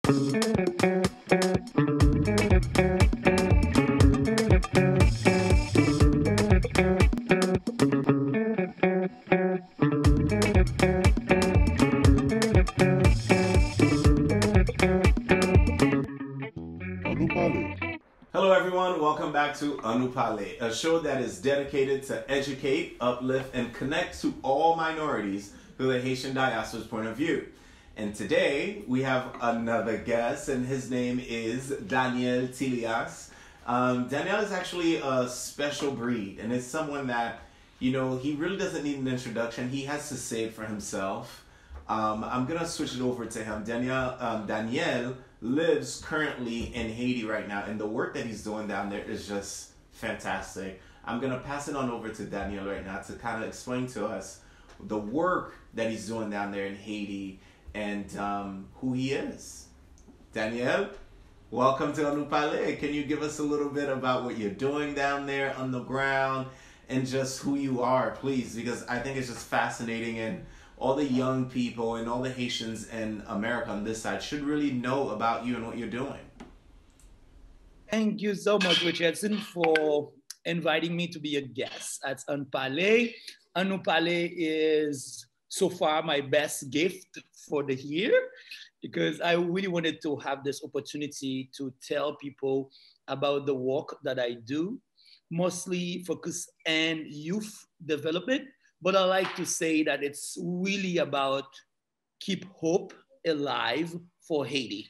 Hello everyone, welcome back to Palé, a show that is dedicated to educate, uplift, and connect to all minorities through the Haitian diaspora's point of view. And today we have another guest, and his name is Daniel Tillias. Daniel is actually a special breed, and it's someone that, you know, he really doesn't need an introduction. He has to say it for himself. I'm going to switch it over to him. Daniel lives currently in Haiti right now, and the work that he's doing down there is just fantastic. I'm going to pass it on over to Daniel right now to kind of explain to us the work that he's doing down there in Haiti and who he is. Daniel, welcome to Palé. Can you give us a little bit about what you're doing down there on the ground and just who you are, please? Because I think it's just fascinating, and all the young people and all the Haitians in America on this side should really know about you and what you're doing. Thank you so much, Richardson, for inviting me to be a guest at Palé. Palé is so far my best gift for the year, because I really wanted to have this opportunity to tell people about the work that I do, mostly focused on youth development. But I like to say that it's really about keep hope alive for Haiti.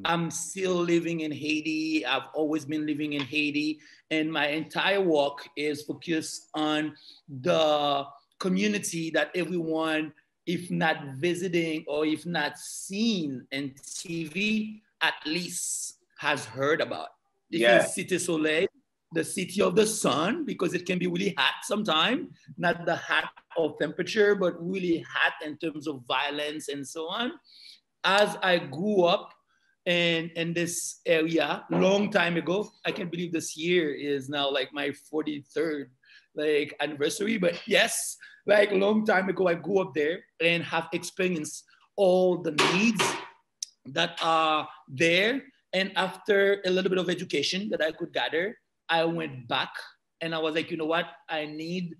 I'm still living in Haiti. I've always been living in Haiti. And my entire work is focused on the community that everyone, if not visiting or if not seen in TV, at least has heard about. This is Cité Soleil, the city of the sun, because it can be really hot sometimes, not the hot of temperature, but really hot in terms of violence and so on. As I grew up in this area long time ago, I can't believe this year is now like my 43rd anniversary, but yes, like a long time ago, I grew up there and have experienced all the needs that are there. And after a little bit of education that I could gather, I went back and I was like, you know what? I need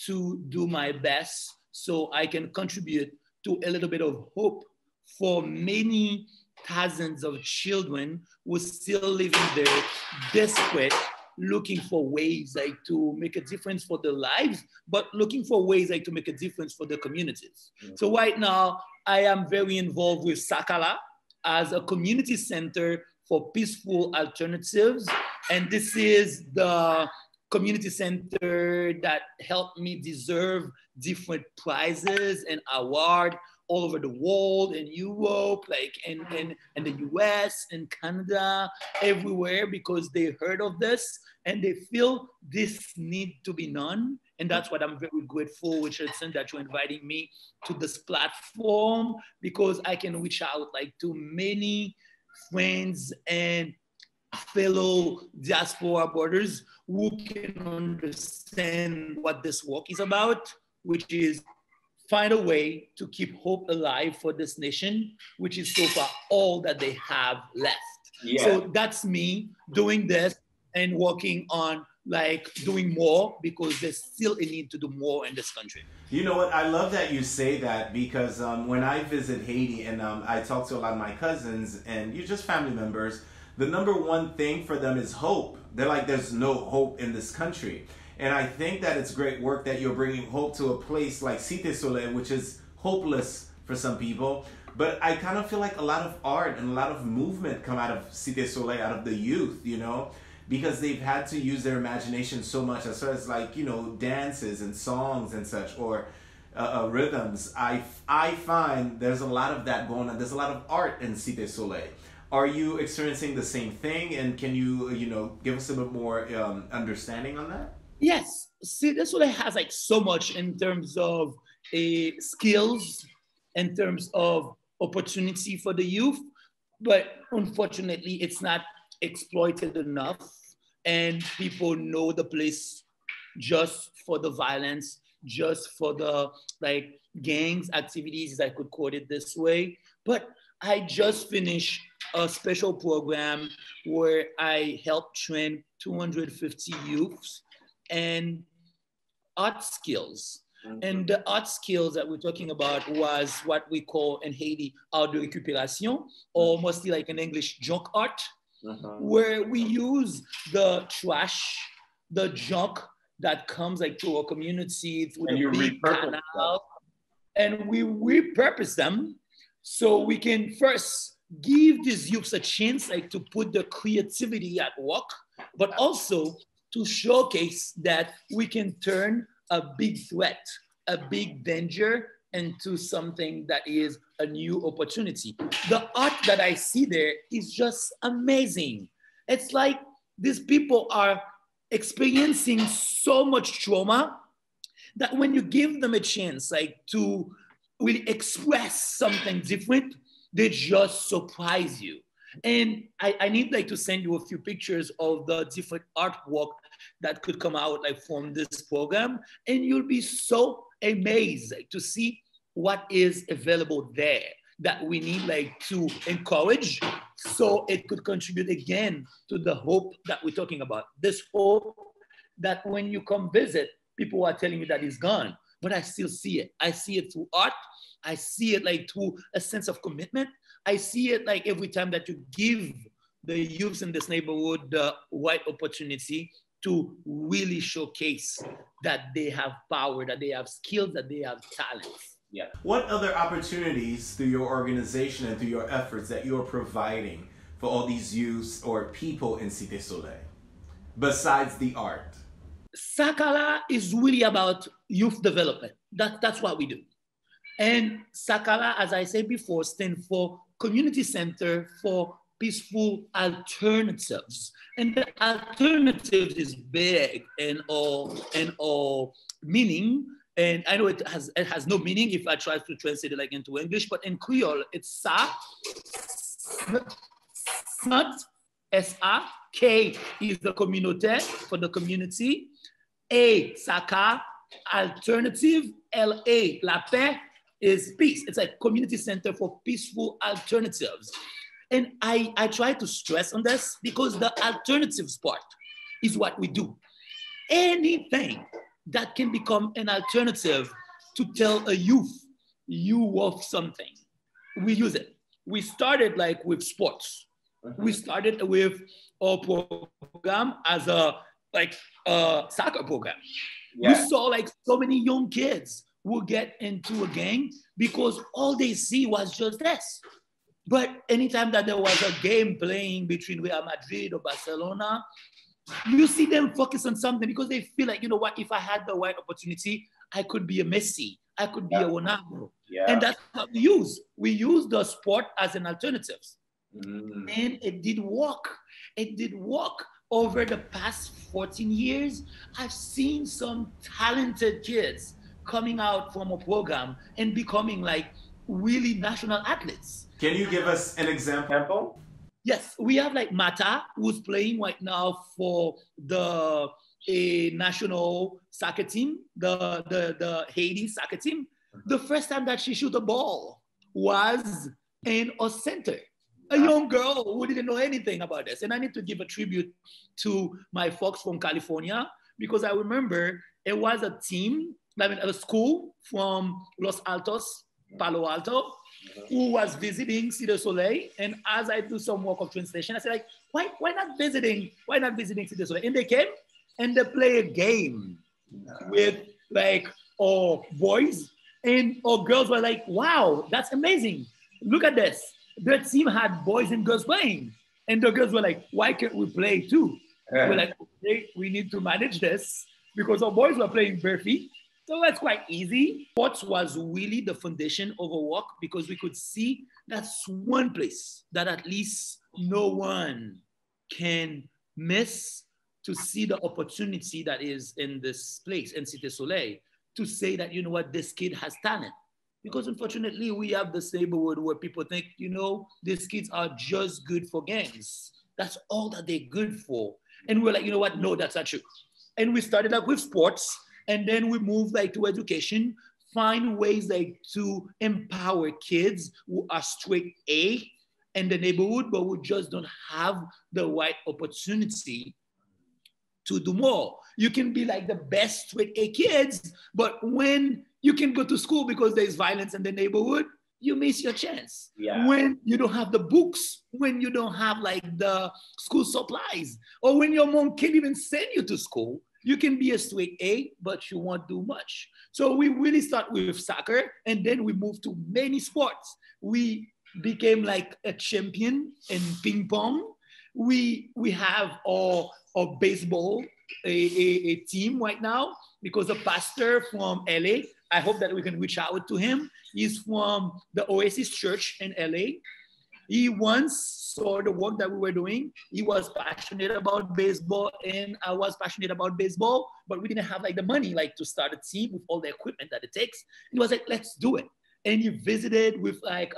to do my best so I can contribute to a little bit of hope for many thousands of children who are still living there, desperate, looking for ways like to make a difference for their lives, but looking for ways like to make a difference for their communities. Mm-hmm. So right now, I am very involved with Sakala as a community center for peaceful alternatives. And this is the community center that helped me deserve different prizes and awards all over the world, in Europe, like in the US, in Canada, everywhere, because they heard of this and they feel this need to be known. And that's what I'm very grateful, Richardson, that you're inviting me to this platform, because I can reach out like to many friends and fellow diaspora brothers who can understand what this work is about, which is find a way to keep hope alive for this nation, which is so far all that they have left. Yeah. So that's me doing this and working on like doing more, because there's still a need to do more in this country. You know what? I love that you say that, because when I visit Haiti and I talk to a lot of my cousins and you just family members, the number one thing for them is hope. They're like, there's no hope in this country. And I think that it's great work that you're bringing hope to a place like Cité Soleil, which is hopeless for some people. But I kind of feel like a lot of art and a lot of movement come out of Cité Soleil, out of the youth, you know, because they've had to use their imagination so much, as far as like, you know, dances and songs and such, or rhythms. I find there's a lot of that going on. There's a lot of art in Cité Soleil. Are you experiencing the same thing? And can you, you know, give us a bit more understanding on that? Yes, Cité Soleil has like so much in terms of skills, in terms of opportunity for the youth, but unfortunately it's not exploited enough, and people know the place just for the violence, just for the like gangs activities, I could quote it this way. But I just finished a special program where I helped train 250 youths and art skills. And the art skills that we're talking about was what we call in Haiti art de récupération, or mostly like in English, junk art, where we use the trash, the junk that comes like to our community through the big canal, and we repurpose them so we can first give these youths a chance like to put the creativity at work, but also to showcase that we can turn a big threat, a big danger into something that is a new opportunity. The art that I see there is just amazing. It's like these people are experiencing so much trauma that when you give them a chance like to really express something different, they just surprise you. And I need like to send you a few pictures of the different artwork that could come out like from this program, and you'll be so amazed like, to see what is available there that we need like to encourage, so it could contribute again to the hope that we're talking about. This hope that when you come visit, people are telling you that it's gone, but I still see it. I see it through art. I see it like through a sense of commitment. I see it like every time that you give the youths in this neighborhood the right opportunity to really showcase that they have power, that they have skills, that they have talents. Yeah. What other opportunities through your organization and through your efforts that you're providing for all these youths or people in Cité Soleil, besides the art? Sakala is really about youth development. That's what we do. And Sakala, as I said before, stands for Community Center for Peaceful Alternatives. And the alternatives is big in all meaning. And I know it has no meaning if I try to translate it like into English, but in Creole, it's sa, S-A-K is the communauté, for the community. A, Saka, alternative, L-A, la paix, is peace. It's like Community Center for Peaceful Alternatives. And I try to stress on this because the alternatives part is what we do. Anything that can become an alternative to tell a youth you worth something, we use it. We started like with sports. We started with our program as a soccer program. Yeah. We saw like so many young kids will get into a gang because all they see was just this. But anytime that there was a game playing between Real Madrid or Barcelona, you see them focus on something because they feel like, you know what, if I had the right opportunity, I could be a Messi, I could be a Ronaldo. Yeah. And that's what we use. We use the sport as an alternative. And it did work. It did work. Over the past 14 years, I've seen some talented kids coming out from a program and becoming like really national athletes. Can you give us an example? Yes, we have like Mata, who's playing right now for the national soccer team, the Haiti soccer team. The first time that she shoot a ball was in a center. A young girl who didn't know anything about this. And I need to give a tribute to my folks from California, because I remember it was a team, a school from Los Altos, Palo Alto, who was visiting Cité Soleil. And as I do some work of translation, I said, like, why not visiting Cité Soleil? And they came and they play a game with like our boys, and our girls were like, wow, that's amazing. Look at this. The team had boys and girls playing. And the girls were like, why can't we play too? We're like, okay, we need to manage this because our boys were playing bare feet. So that's quite easy. Sports was really the foundation of our work because we could see that's one place that at least no one can miss to see the opportunity that is in this place, in Cité Soleil, to say that, you know what, this kid has talent. Because unfortunately, we have this neighborhood where people think, you know, these kids are just good for gangs. That's all that they're good for. And we're like, you know what? No, that's not true. And we started like with sports, and then we moved like to education, find ways like to empower kids who are straight A in the neighborhood, but we just don't have the right opportunity to do more. You can be like the best with A kids, but when you can go to school because there's violence in the neighborhood, you miss your chance. Yeah. When you don't have the books, when you don't have like the school supplies, or when your mom can't even send you to school, you can be a straight A, but you won't do much. So we really start with soccer, and then we move to many sports. We became like a champion in ping pong. We have our baseball, a team right now, because a pastor from LA, I hope that we can reach out to him. He's from the Oasis Church in LA. He once saw the work that we were doing. He was passionate about baseball, and I was passionate about baseball, but we didn't have like the money like to start a team with all the equipment that it takes. And he was like, let's do it. And he visited with like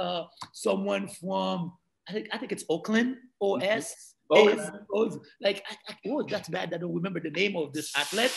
someone from, I think it's Oakland, OS. Oakland. Like, oh, that's bad. I don't remember the name of this athlete.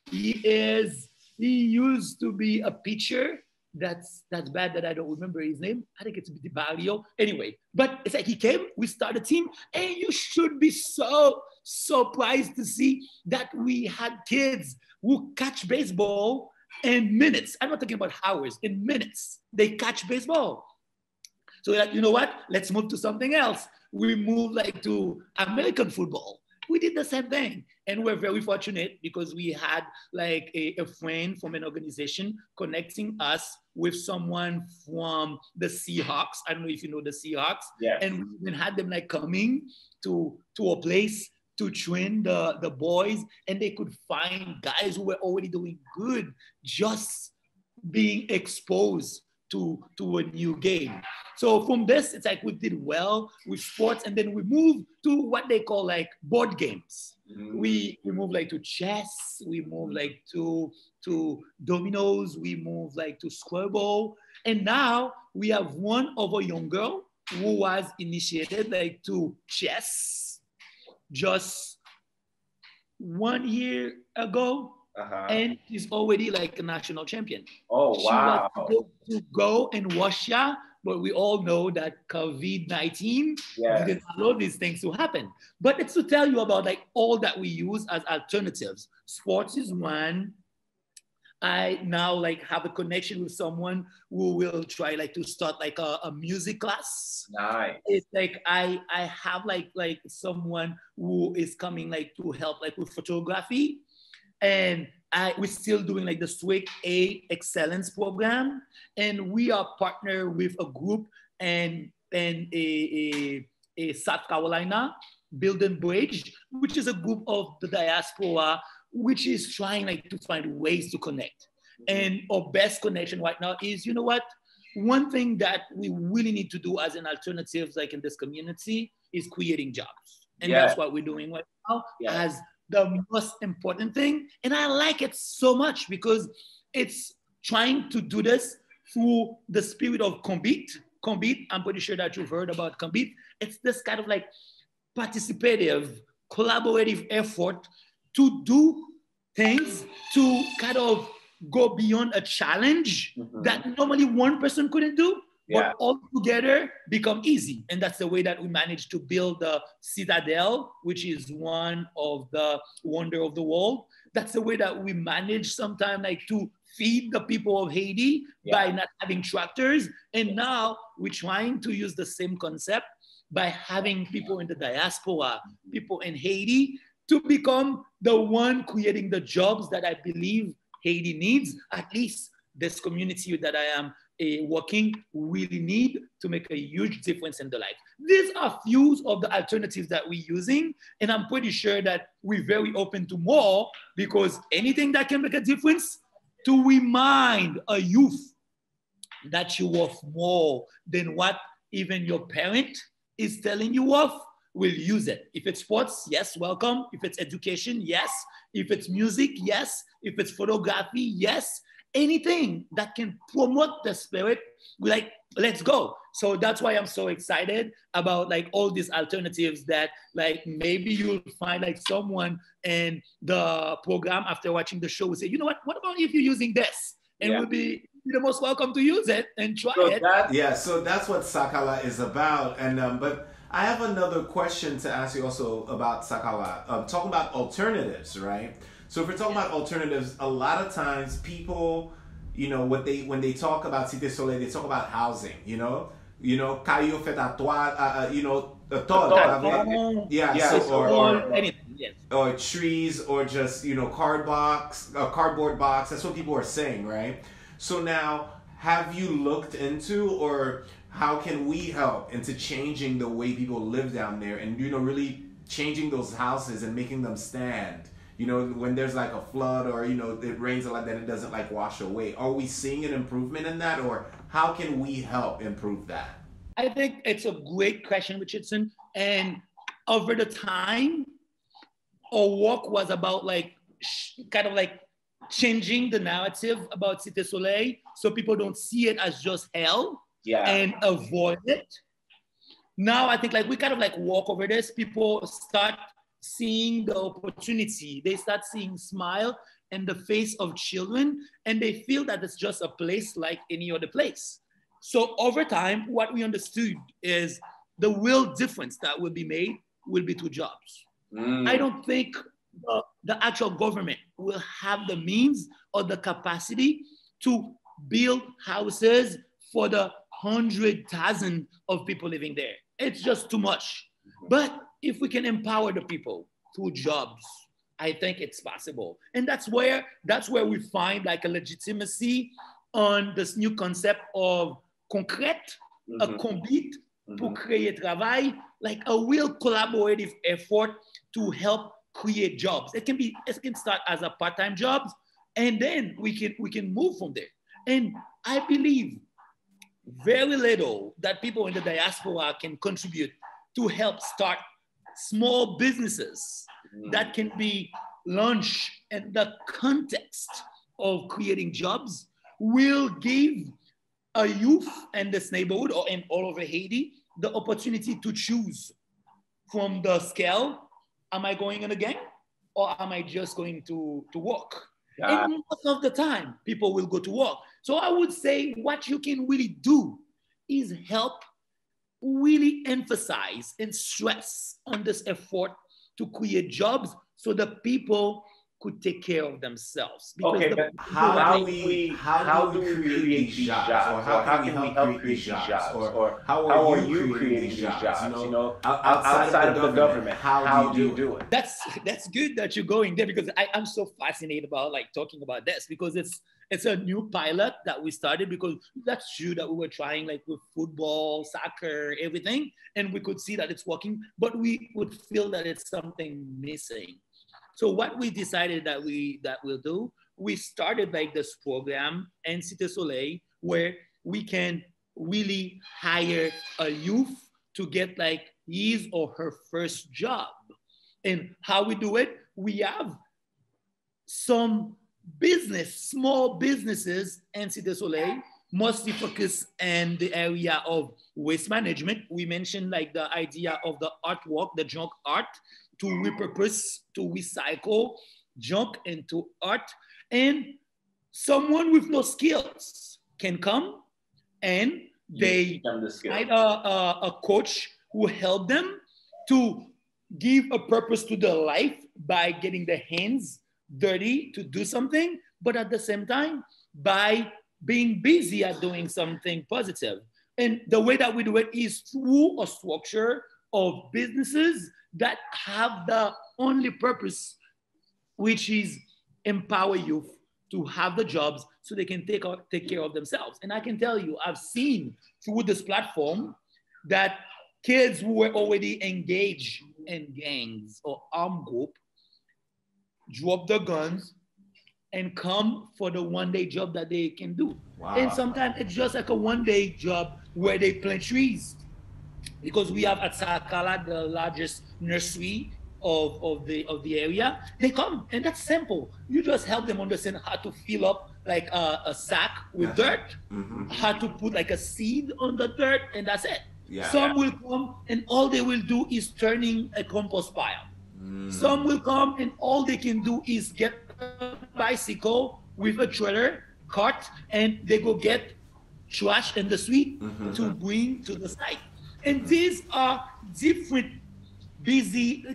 He used to be a pitcher. That's bad that I don't remember his name. I think it's Barrio. Anyway, but it's like he came, we started a team, and you should be so surprised to see that we had kids who catch baseball in minutes. I'm not talking about hours, in minutes. They catch baseball. So like, you know what? Let's move to something else. We moved like to American football. We did the same thing. And we're very fortunate because we had like a friend from an organization connecting us with someone from the Seahawks. I don't know if you know the Seahawks. Yeah. And we even had them like coming to a place to train the boys, and they could find guys who were already doing good, just being exposed to a new game. So from this, it's like we did well with sports, and then we moved to what they call like board games. Mm-hmm. We moved like to chess, we moved like to dominoes, we moved like to Scrabble, and now we have one of a young girl who was initiated like to chess just 1 year ago. And he's already like a national champion. Oh, wow. She was supposed to go in Russia, but we all know that COVID-19 didn't allow these things to happen. But it's to tell you about like all that we use as alternatives. Sports is one. I now like have a connection with someone who will try like to start like a music class. Nice. It's like I have like someone who is coming like to help like with photography. And we're still doing like the Straight A Excellence program, and we are partnered with a group in South Carolina, Build and Bridge, which is a group of the diaspora, which is trying like to find ways to connect. And our best connection right now is, you know what? One thing that we really need to do as an alternative, like in this community, is creating jobs, and that's what we're doing right now as the most important thing. And I like it so much because it's trying to do this through the spirit of Kombit. Kombit, I'm pretty sure that you've heard about Kombit. It's this kind of like participative, collaborative effort to do things to kind of go beyond a challenge that normally one person couldn't do. But all together become easy. And that's the way that we managed to build the Citadel, which is one of the wonder of the world. That's the way that we manage sometimes like to feed the people of Haiti by not having tractors. And now we're trying to use the same concept by having people in the diaspora, people in Haiti, to become the one creating the jobs that I believe Haiti needs, at least this community that I am working really need to make a huge difference in the life. These are few of the alternatives that we're using, and I'm pretty sure that we're very open to more, because anything that can make a difference to remind a youth that you're worth more than what even your parent is telling you worth, we'll use it. If it's sports, yes, welcome. If it's education, yes. If it's music, yes. If it's photography, yes. Anything that can promote the spirit, we're like, let's go. So that's why I'm so excited about like all these alternatives that like maybe you'll find like someone in the program after watching the show will say, you know what about if you're using this? And we'll be you're the most welcome to use it and try So it. Yeah, so that's what Sakala is about. And but I have another question to ask you also about Sakala. Talking about alternatives, right? So if we're talking about alternatives, a lot of times people, you know, when they talk about Cité Soleil, they talk about housing. Caillou fait à toi, a tol, Anything, yes. or trees, or just cardboard box. That's what people are saying, right? So now, have you looked into, or how can we help into changing the way people live down there, and really changing those houses and making them stand? When there's like a flood, or it rains a lot, that it doesn't like wash away. Are we seeing an improvement in that, or how can we help improve that? I think it's a great question, Richardson. And over the time, our work was about kind of like changing the narrative about Cité Soleil, so people don't see it as just hell and avoid it. Now I think we kind of walk over this. People start seeing the opportunity. They start seeing smile in the face of children, and they feel that it's just a place like any other place. So over time, what we understood is the real difference that will be made will be through jobs. I don't think the actual government will have the means or the capacity to build houses for the 100,000 of people living there. It's just too much. But if we can empower the people through jobs, I think it's possible. And that's where we find a legitimacy on this new concept of concrète, a Kombit pour créer travail, a real collaborative effort to help create jobs. It can start as a part-time jobs, and then we can move from there. And I believe very little that people in the diaspora can contribute to help start small businesses that can be launched in the context of creating jobs, will give a youth in this neighborhood or in all over Haiti the opportunity to choose from the scale. Am I going in a gang, or am I just going to work? And most of the time, people will go to work. So I would say what you can really do is help really emphasize and stress on this effort to create jobs so the people could take care of themselves. Okay, but how do we create these jobs? Or how can we help create these jobs? Or how are you creating these jobs? Outside of the government, how do you do it? That's good that you're going there, because I'm so fascinated about talking about this, because it's a new pilot that we started, because that's true that we were trying with football, soccer, everything, and we could see that it's working, but we would feel that it's something missing. So what we decided that we'll do, we started this program in Cité Soleil, where we can really hire a youth to get his or her first job. And how we do it, we have some small businesses in Cité Soleil, mostly focused in the area of waste management. We mentioned the idea of the artwork, the junk art, to repurpose, to recycle junk into art. And someone with no skills can come, and they find a coach who help them to give a purpose to their life by getting their hands dirty to do something, but at the same time, by being busy at doing something positive. And the way that we do it is through a structure of businesses that have the only purpose, which is empower youth to have the jobs so they can take care of themselves. And I can tell you, I've seen through this platform that kids who were already engaged in gangs or armed group drop their guns and come for the one-day job that they can do. Wow. And sometimes it's just a one-day job where they plant trees. Because we have at Sakala the largest nursery of the area. They come, and that's simple. You just help them understand how to fill up a sack with dirt, how to put a seed on the dirt, and that's it. Some will come, and all they will do is turning a compost pile. Some will come, and all they can do is get a bicycle with a trailer cart and they go get trash in the street to bring to the site. And these are different busy,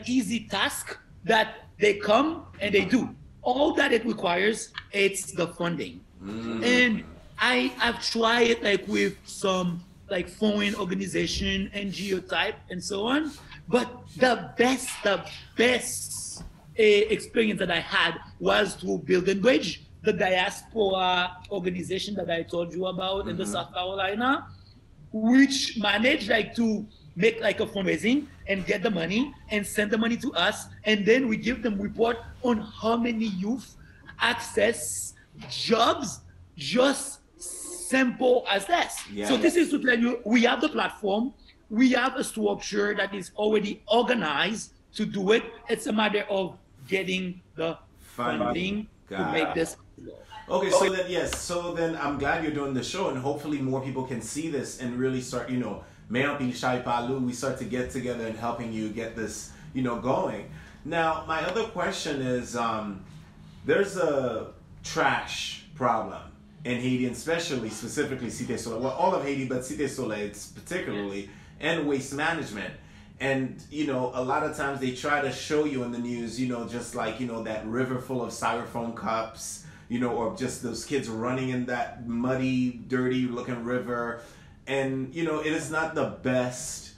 easy tasks that they come and they do. All that it requires, it's the funding. And I've tried like with some like foreign organization, NGO type and so on. But the best experience that I had was through Build and Bridge, the diaspora organization that I told you about in the South Carolina, which managed like to make like a fundraising and get the money and send the money to us. And then we give them report on how many youth access jobs, just simple as that. Yes. So this is to tell you, we have the platform, we have a structure that is already organized to do it. It's a matter of getting the funding to make this. Okay, so then, yes, so then I'm glad you're doing the show and hopefully more people can see this and really start, you know, we start to get together and helping you get this, you know, going. Now, my other question is, there's a trash problem in Haiti, and specifically Cité Soleil, well, all of Haiti, but Cité Soleil particularly, and waste management. And, you know, a lot of times they try to show you in the news, you know, just like, you know, that river full of styrofoam cups, you know, or just those kids running in that muddy, dirty looking river. And, you know, it is not the best,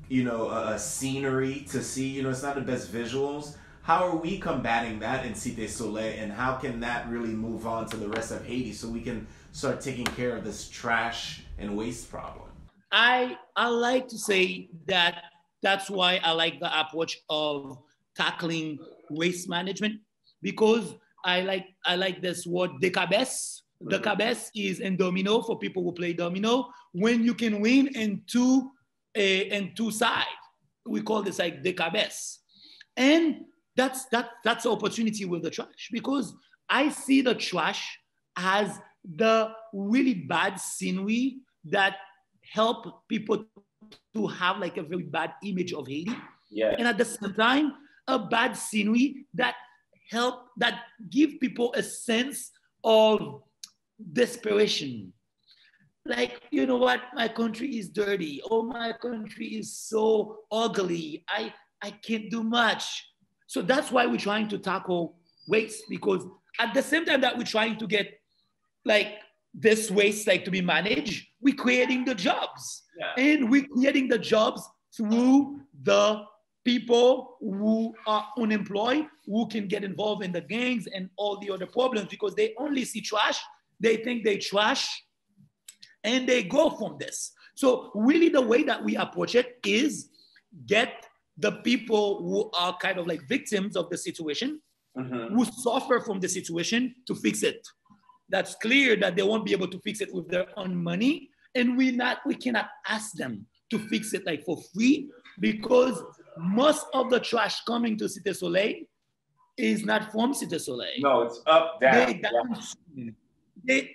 you know, scenery to see, you know, it's not the best visuals. How are we combating that in Cité Soleil, and how can that really move on to the rest of Haiti so we can start taking care of this trash and waste problem? I like to say that that's why I like the approach of tackling waste management, because I like this word décabès. Décabès is in domino for people who play domino. When you can win in two sides, we call this like décabès. And that's the opportunity with the trash, because I see the trash as the really bad scenery that help people to have like a very bad image of Haiti. Yeah. And at the same time, a bad scenery that give people a sense of desperation. Like, you know what, my country is dirty. Oh, my country is so ugly. I can't do much. So that's why we're trying to tackle waste, because at the same time that we're trying to get like this waste like to be managed, we're creating the jobs. Yeah. And we're creating the jobs through the people who are unemployed, who can get involved in the gangs and all the other problems, because they only see trash, they think they trash, and they go from this. So really the way that we approach it is get the people who are kind of like victims of the situation, who suffer from the situation, to fix it. That's clear that they won't be able to fix it with their own money, and we cannot ask them to fix it like for free, because most of the trash coming to Cité Soleil is not from Cité Soleil. No, it's up, down.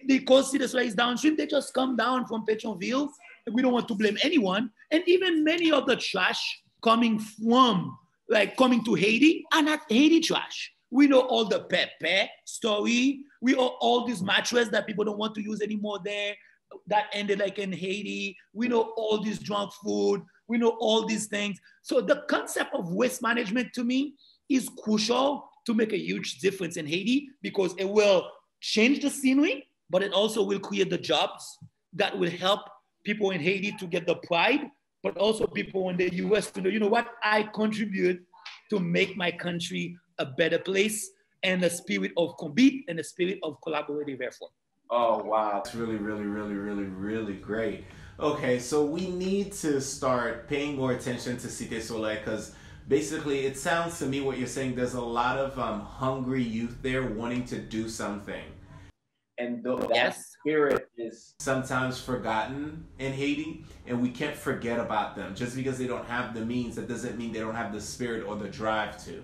Because Cité Soleil is downstream, they just come down from Pétionville. We don't want to blame anyone. And even many of the trash coming to Haiti are not Haiti trash. We know all the Pepe story. We know all these mattresses that people don't want to use anymore there that ended like in Haiti. We know all this junk food. We know all these things. So the concept of waste management to me is crucial to make a huge difference in Haiti, because it will change the scenery, but it also will create the jobs that will help people in Haiti to get the pride, but also people in the US to know, you know what, I contribute to make my country a better place, and a spirit of Kombit and a spirit of collaborative effort. Oh, wow. That's really, really, really, really, really great. Okay, so we need to start paying more attention to Cité Soleil, because basically it sounds to me what you're saying, there's a lot of hungry youth there wanting to do something. And that spirit is sometimes forgotten in Haiti, and we can't forget about them. Just because they don't have the means, that doesn't mean they don't have the spirit or the drive to.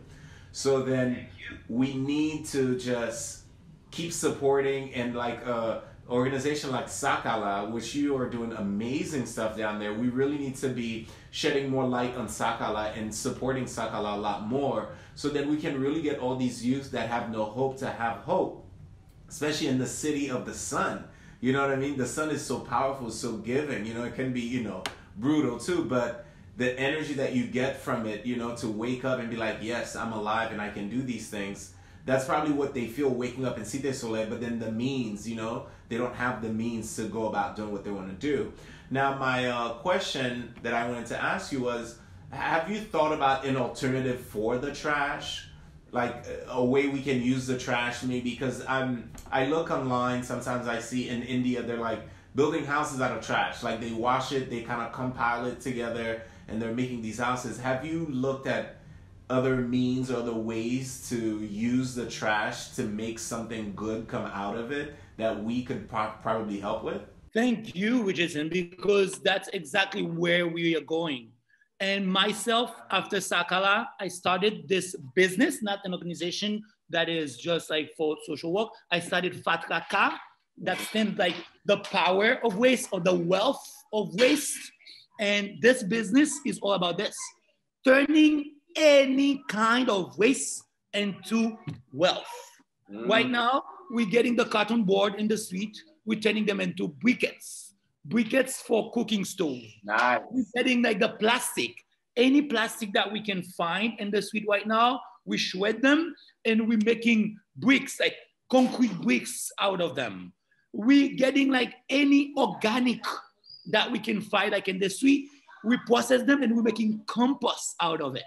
So then we need to just keep supporting, and like organization like Sakala, which you are doing amazing stuff down there. We really need to be shedding more light on Sakala and supporting Sakala a lot more, so that we can really get all these youth that have no hope to have hope. especially in the city of the sun. You know what I mean? The sun is so powerful, so giving. You know, it can be, you know, brutal too, but the energy that you get from it, you know, to wake up and be like, yes, I'm alive and I can do these things. That's probably what they feel waking up in Cité Soleil, but then the means, you know, they don't have the means to go about doing what they want to do. Now, my question that I wanted to ask you was, have you thought about an alternative for the trash? Like a way we can use the trash maybe? Because I look online, sometimes I see in India, they're like building houses out of trash. Like they wash it, they kind of compile it together, and they're making these houses. Have you looked at other means or other ways to use the trash to make something good come out of it that we could probably help with? Thank you, Richardson, because that's exactly where we are going. And myself, after Sakala, I started this business, not an organization that is just like for social work. I started Fatkaka, that stands like the power of waste or the wealth of waste. And this business is all about this, turning any kind of waste into wealth. Right now, we're getting the carton board in the street, we're turning them into briquettes. Briquettes for cooking stove. Nice. We're getting like the plastic, any plastic that we can find in the street right now, we shred them and we're making bricks, like concrete bricks out of them. We're getting like any organic that we can find like in the street, we process them and we're making compost out of it.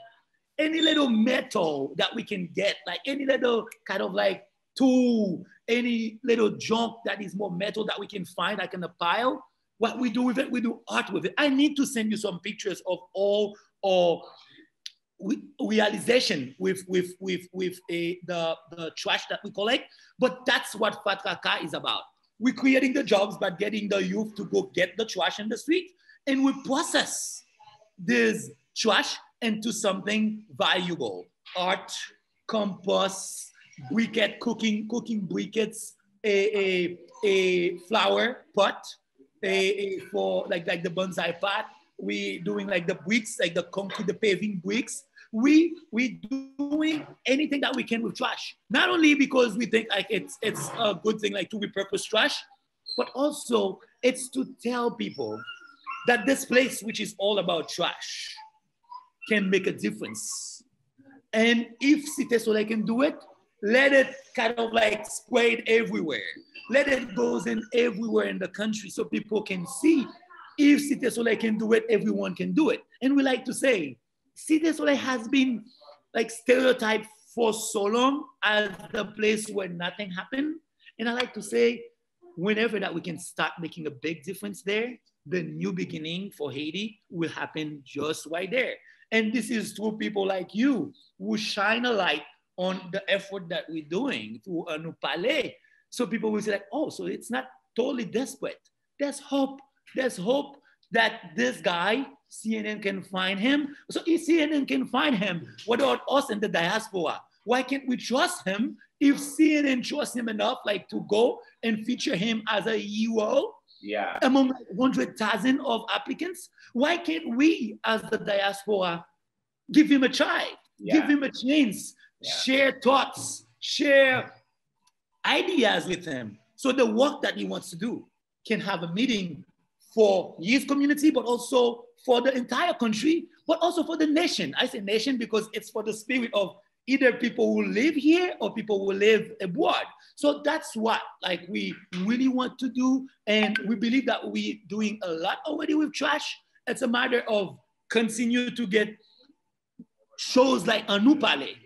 Any little metal that we can get, like any little kind of like tool, any little junk that is more metal that we can find like in a pile, what we do with it, we do art with it. I need to send you some pictures of all our realization with the trash that we collect, but that's what Fatkaka is about. We're creating the jobs, but getting the youth to go get the trash in the street, and we process this trash into something valuable. Art, compost, briquette, cooking briquettes, a flower pot, for like the bonsai pot. We doing like the bricks, like the concrete, the paving bricks. We doing anything that we can with trash. Not only because we think like it's a good thing like to repurpose trash, but also it's to tell people that this place, which is all about trash, can make a difference. And if Cité Soleil can do it, let it kind of like spread everywhere. Let it go in everywhere in the country so people can see if Cité Soleil can do it, everyone can do it. And we like to say, Cité Soleil has been like stereotyped for so long as the place where nothing happened. And I like to say, whenever that we can start making a big difference there, the new beginning for Haiti will happen just right there. And this is through people like you who shine a light on the effort that we're doing through Nous Palé. So people will say like, oh, so it's not totally desperate. There's hope. There's hope that this guy, CNN can find him. So if CNN can find him, what about us in the diaspora? Why can't we trust him if CNN trusts him enough like to go and feature him as a hero? Yeah. Among 100,000 of applicants? Why can't we as the diaspora give him a try, give him a chance, share thoughts, share ideas with him so the work that he wants to do can have a meaning for his community, but also for the entire country, but also for the nation. I say nation because it's for the spirit of either people who live here or people who live abroad. So that's what like we really want to do. And we believe that we're doing a lot already with trash. It's a matter of continue to get shows like Nous Palé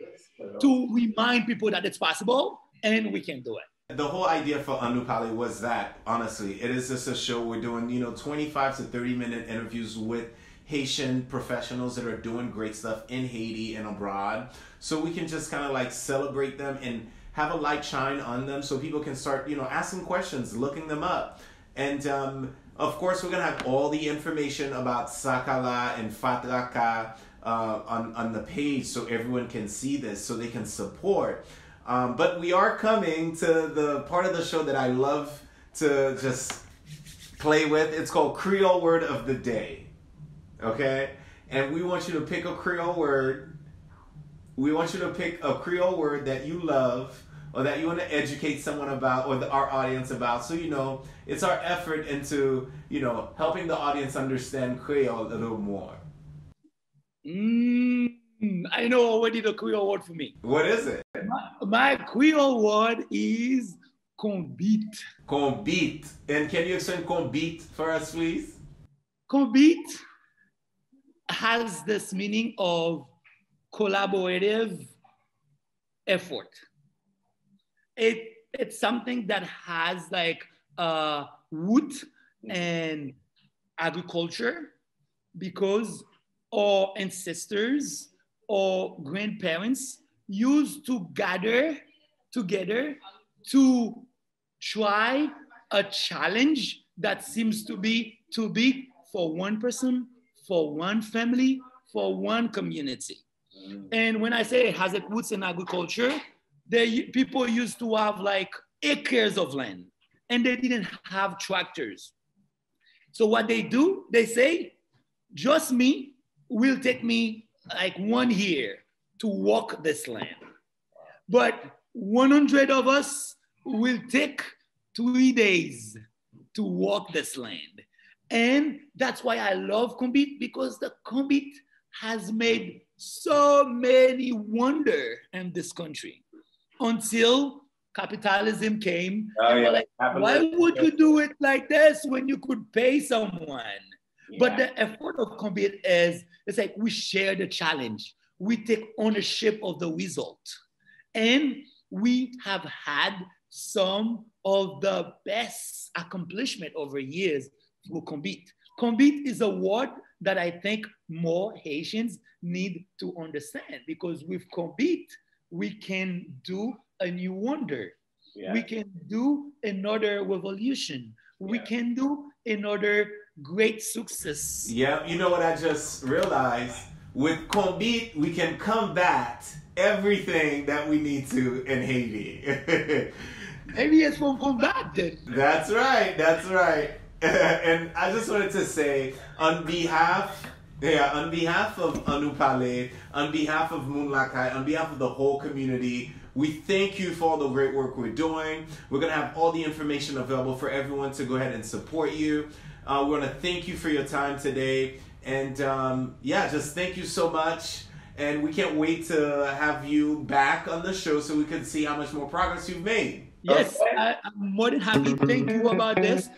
to remind people that it's possible and we can do it. The whole idea for Nous Palé was that, honestly, it is just a show we're doing, 25 to 30-minute interviews with Haitian professionals that are doing great stuff in Haiti and abroad. So we can just kind of like celebrate them and have a light shine on them so people can start, asking questions, looking them up. And of course, we're going to have all the information about Sakala and Fatkaka on the page so everyone can see this, so they can support. But we are coming to the part of the show that I love to just play with. It's called Creole Word of the Day. Okay? And we want you to pick a Creole word. We want you to pick a Creole word that you love or that you want to educate someone about, or our audience about. So, you know, it's our effort into, you know, helping the audience understand Creole a little more. I know already the Creole word for me. What is it? My Creole word is Kombit. Kombit. And can you explain Kombit for us, please? Kombit has this meaning of collaborative effort. It's something that has like a root in agriculture, because our ancestors or grandparents used to gather together to try a challenge that seems to be too big for one person, for one family, for one community. And when I say it has its roots in agriculture, people used to have like acres of land and they didn't have tractors. So what they do, they say, just me will take me like 1 year to walk this land. But 100 of us will take 3 days to walk this land. And that's why I love Kombit, because the Kombit has made so many wonders in this country until capitalism came. Like, why would you do it like this when you could pay someone? Yeah. But the effort of Kombit is, it's like we share the challenge. We take ownership of the result. And we have had some of the best accomplishment over years through Kombit. Kombit is a word that I think more Haitians need to understand, because with Kombit, we can do a new wonder. Yeah. We can do another revolution. Yeah. We can do another great success. Yeah, you know what I just realized? With Kombit, we can combat everything that we need to in Haiti. Maybe it's from combat then. That's right, that's right. And I just wanted to say, on behalf of Anu Palé, on behalf of Moonlakai, on behalf of the whole community, we thank you for all the great work we're doing. We're going to have all the information available for everyone to go ahead and support you. We want to thank you for your time today. And yeah, just thank you so much. And we can't wait to have you back on the show so we can see how much more progress you've made. Yes, I'm more than happy. Thank you about this.